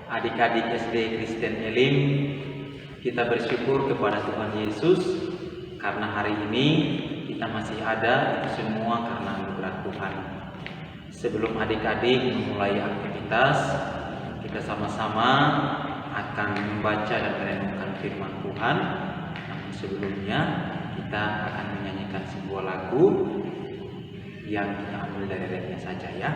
adik-adik SD Kristen Elim, kita bersyukur kepada Tuhan Yesus karena hari ini kita masih ada, itu semua karena anugerah Tuhan. Sebelum adik-adik memulai aktivitas, kita sama-sama akan membaca dan merenungkan firman Tuhan. Namun sebelumnya kita akan menyanyikan sebuah lagu yang kita ambil dari refnya saja ya.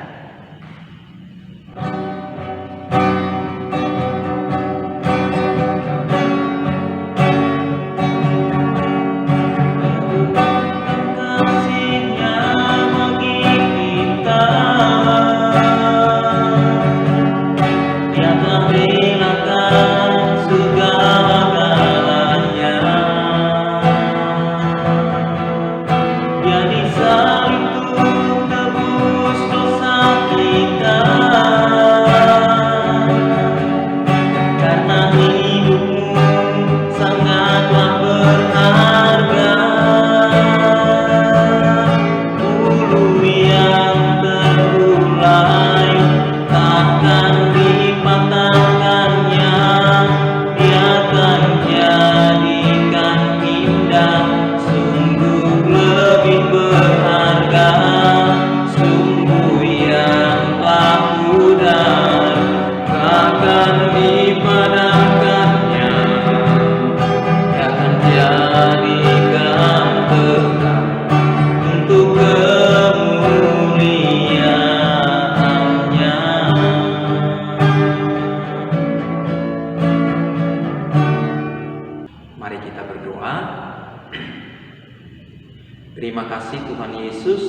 Terima kasih Tuhan Yesus,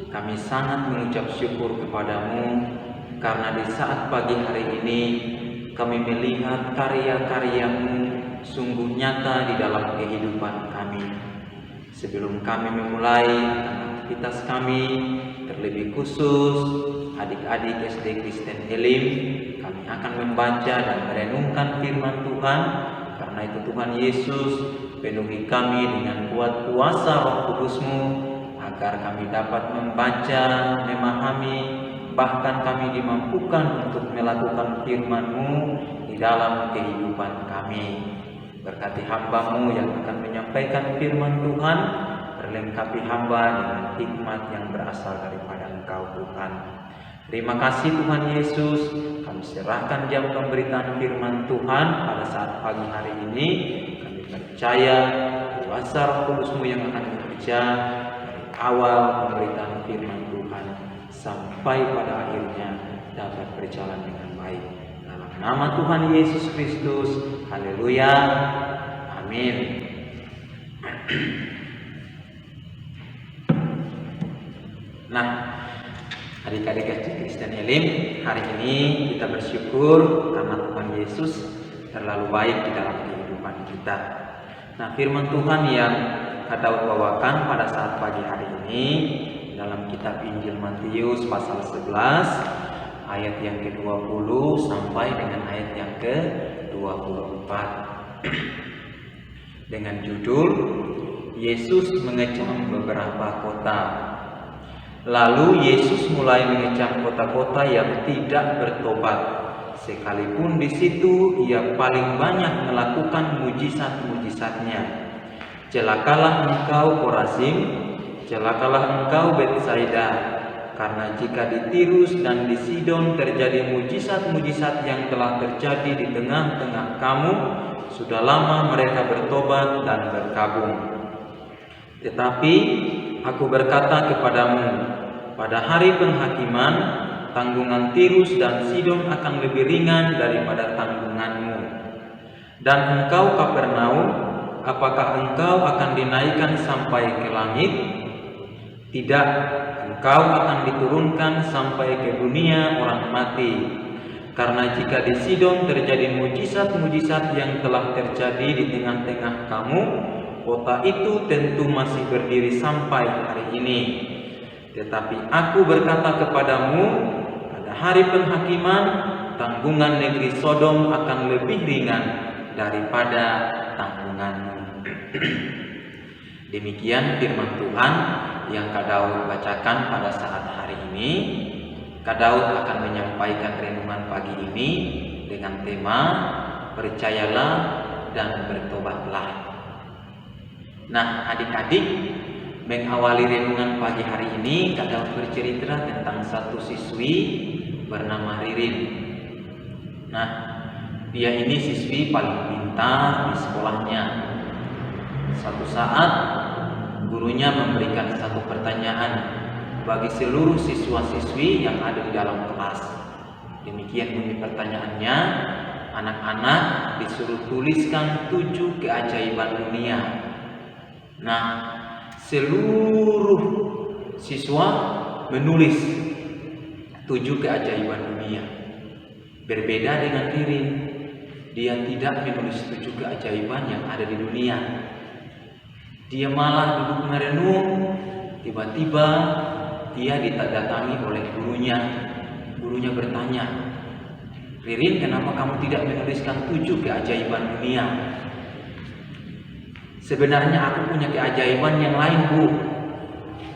kami sangat mengucap syukur kepadamu karena di saat pagi hari ini kami melihat karya-karyamu sungguh nyata di dalam kehidupan kami. Sebelum kami memulai aktivitas kami, terlebih khusus adik-adik SD Kristen Elim, kami akan membaca dan merenungkan firman Tuhan. Karena itu Tuhan Yesus, penuhi kami dengan kuat kuasa Roh Kudus-Mu, agar kami dapat membaca, memahami, bahkan kami dimampukan untuk melakukan firman-Mu di dalam kehidupan kami. Berkati hamba-Mu yang akan menyampaikan firman Tuhan, perlengkapi hamba dengan hikmat yang berasal daripada Engkau Tuhan. Terima kasih Tuhan Yesus, kami serahkan jam pemberitaan firman Tuhan pada saat pagi hari ini. Kami percaya kuasa Roh Kudus-Mu yang akan bekerja dari awal pemberitaan firman Tuhan sampai pada akhirnya dapat berjalan dengan baik. Dalam nama Tuhan Yesus Kristus, haleluya, amin. Nah, adik-adik SD Kristen Elim, hari ini kita bersyukur karena Tuhan Yesus terlalu baik di dalam kehidupan kita. Nah, firman Tuhan yang Daud bawakan pada saat pagi hari ini dalam kitab Injil Matius pasal 11 ayat yang ke-20 sampai dengan ayat yang ke-24 dengan judul Yesus mengecam beberapa kota. Lalu Yesus mulai mengecam kota-kota yang tidak bertobat, sekalipun di situ ia paling banyak melakukan mujizat-mujizatnya. Celakalah engkau Korazim, celakalah engkau Betsaida, karena jika di Tirus dan di Sidon terjadi mujizat-mujizat yang telah terjadi di tengah-tengah kamu, sudah lama mereka bertobat dan berkabung. Tetapi aku berkata kepadamu, pada hari penghakiman, tanggungan Tirus dan Sidon akan lebih ringan daripada tanggunganmu. Dan engkau Kapernaum, apakah engkau akan dinaikkan sampai ke langit? Tidak, engkau akan diturunkan sampai ke dunia orang mati. Karena jika di Sidon terjadi mujizat-mujizat yang telah terjadi di tengah-tengah kamu, kota itu tentu masih berdiri sampai hari ini. Tetapi aku berkata kepadamu, pada hari penghakiman, tanggungan negeri Sodom akan lebih ringan daripada tanggunganmu. Demikian firman Tuhan yang Kak Daud bacakan pada saat hari ini. Kak Daud akan menyampaikan renungan pagi ini dengan tema percayalah dan bertobatlah. Nah, adik-adik, mengawali renungan pagi hari ini Kak bercerita tentang satu siswi bernama Ririn. Nah, dia ini siswi paling pintar di sekolahnya. Suatu saat gurunya memberikan satu pertanyaan bagi seluruh siswa-siswi yang ada di dalam kelas. Demikian bunyi pertanyaannya, anak-anak disuruh tuliskan 7 keajaiban dunia. Nah, seluruh siswa menulis 7 keajaiban dunia. Berbeda dengan Ririn, dia tidak menulis 7 keajaiban yang ada di dunia. Dia malah duduk merenung, tiba-tiba dia didatangi oleh gurunya. Gurunya bertanya, "Ririn, kenapa kamu tidak menuliskan 7 keajaiban dunia?" "Sebenarnya aku punya keajaiban yang lain, Bu,"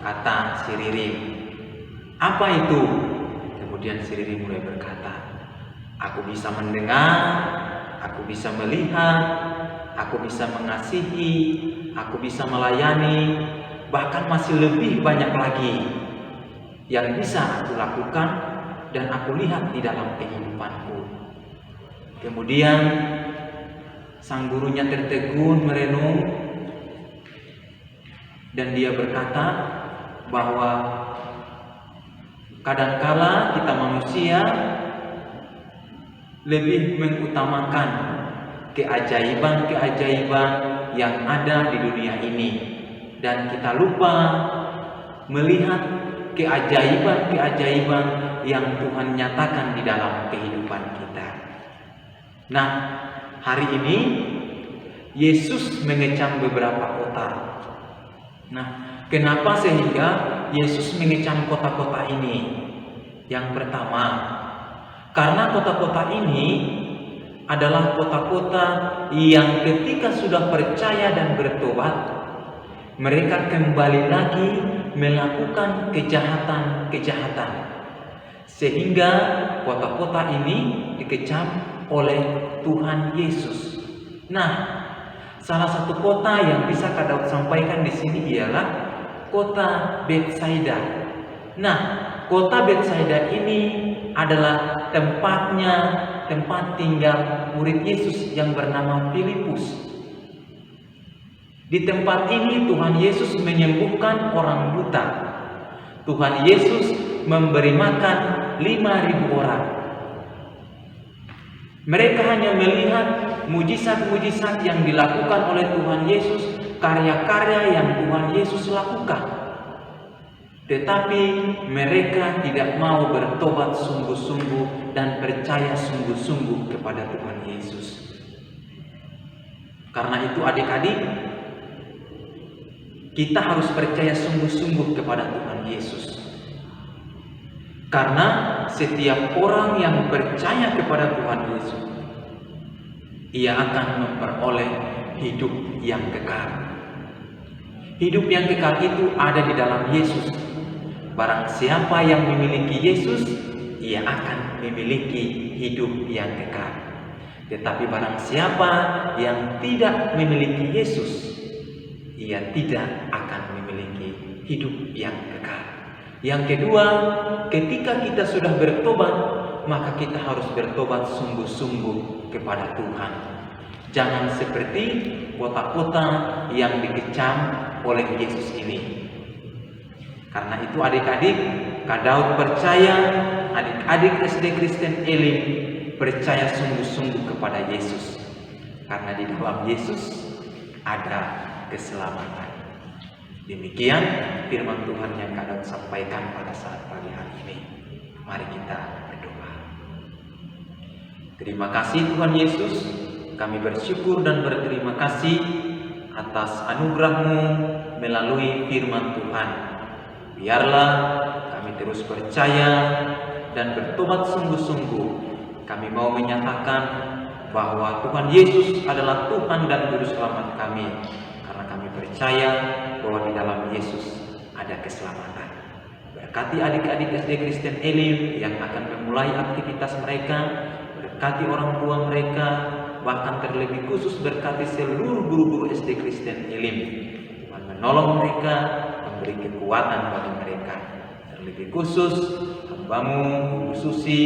kata si Ririn. "Apa itu?" Kemudian si Ririn mulai berkata, "Aku bisa mendengar, aku bisa melihat, aku bisa mengasihi, aku bisa melayani, bahkan masih lebih banyak lagi yang bisa aku lakukan dan aku lihat di dalam kehidupanku." Kemudian sang gurunya tertegun merenung dan dia berkata bahwa kadangkala kita manusia lebih mengutamakan keajaiban-keajaiban yang ada di dunia ini, dan kita lupa melihat keajaiban-keajaiban yang Tuhan nyatakan di dalam kehidupan kita. Nah, hari ini Yesus mengecam beberapa kota. Nah, kenapa sehingga Yesus mengecam kota-kota ini? Yang pertama, karena kota-kota ini adalah kota-kota yang ketika sudah percaya dan bertobat, mereka kembali lagi melakukan kejahatan-kejahatan. Sehingga kota-kota ini dikecam oleh Tuhan Yesus. Nah, salah satu kota yang bisa Kak Daud sampaikan di sini ialah kota Betsaida. Nah, kota Betsaida ini adalah tempat tinggal murid Yesus yang bernama Filipus. Di tempat ini Tuhan Yesus menyembuhkan orang buta. Tuhan Yesus memberi makan 5.000 orang. Mereka hanya melihat mujizat-mujizat yang dilakukan oleh Tuhan Yesus, karya-karya yang Tuhan Yesus lakukan. Tetapi mereka tidak mau bertobat sungguh-sungguh dan percaya sungguh-sungguh kepada Tuhan Yesus. Karena itu adik-adik, kita harus percaya sungguh-sungguh kepada Tuhan Yesus. Karena setiap orang yang percaya kepada Tuhan Yesus, ia akan memperoleh hidup yang kekal. Hidup yang kekal itu ada di dalam Yesus. Barang siapa yang memiliki Yesus, ia akan memiliki hidup yang kekal. Tetapi barang siapa yang tidak memiliki Yesus, ia tidak akan memiliki hidup yang kekal. Yang kedua, ketika kita sudah bertobat, maka kita harus bertobat sungguh-sungguh kepada Tuhan. Jangan seperti kota-kota yang dikecam oleh Yesus ini. Karena itu adik-adik, Kak Daud percaya adik-adik SD Kristen Elim percaya sungguh-sungguh kepada Yesus. Karena di dalam Yesus ada keselamatan. Demikian firman Tuhan yang Kak Daud sampaikan pada saat pagi hari ini. Mari kita berdoa. Terima kasih Tuhan Yesus, kami bersyukur dan berterima kasih atas anugerah-Mu melalui firman Tuhan. Biarlah kami terus percaya dan bertobat sungguh-sungguh. Kami mau menyatakan bahwa Tuhan Yesus adalah Tuhan dan Juru Selamat kami. Karena kami percaya bahwa di dalam Yesus ada keselamatan. Berkati adik-adik SD Kristen Elim yang akan memulai aktivitas mereka. berkati orang tua mereka, bahkan terlebih khusus berkati seluruh guru-guru SD Kristen Elim. Tuhan menolong mereka, memberi kekuatan bagi mereka. Terlebih khusus hambamu Ibu Susi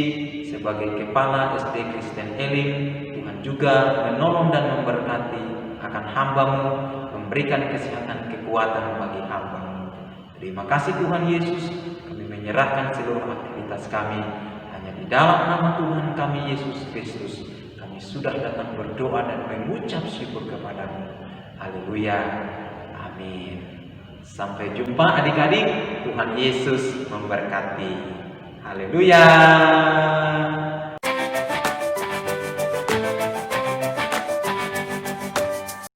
sebagai kepala SD Kristen Elim, Tuhan juga menolong dan memberkati akan hambamu, memberikan kesehatan kekuatan bagi hambamu. Terima kasih Tuhan Yesus, kami menyerahkan seluruh aktivitas kami hanya di dalam nama Tuhan kami Yesus Kristus. Kami sudah datang berdoa dan mengucap syukur kepadamu. Haleluya. Amin. Sampai jumpa adik-adik. Tuhan Yesus memberkati. Haleluya.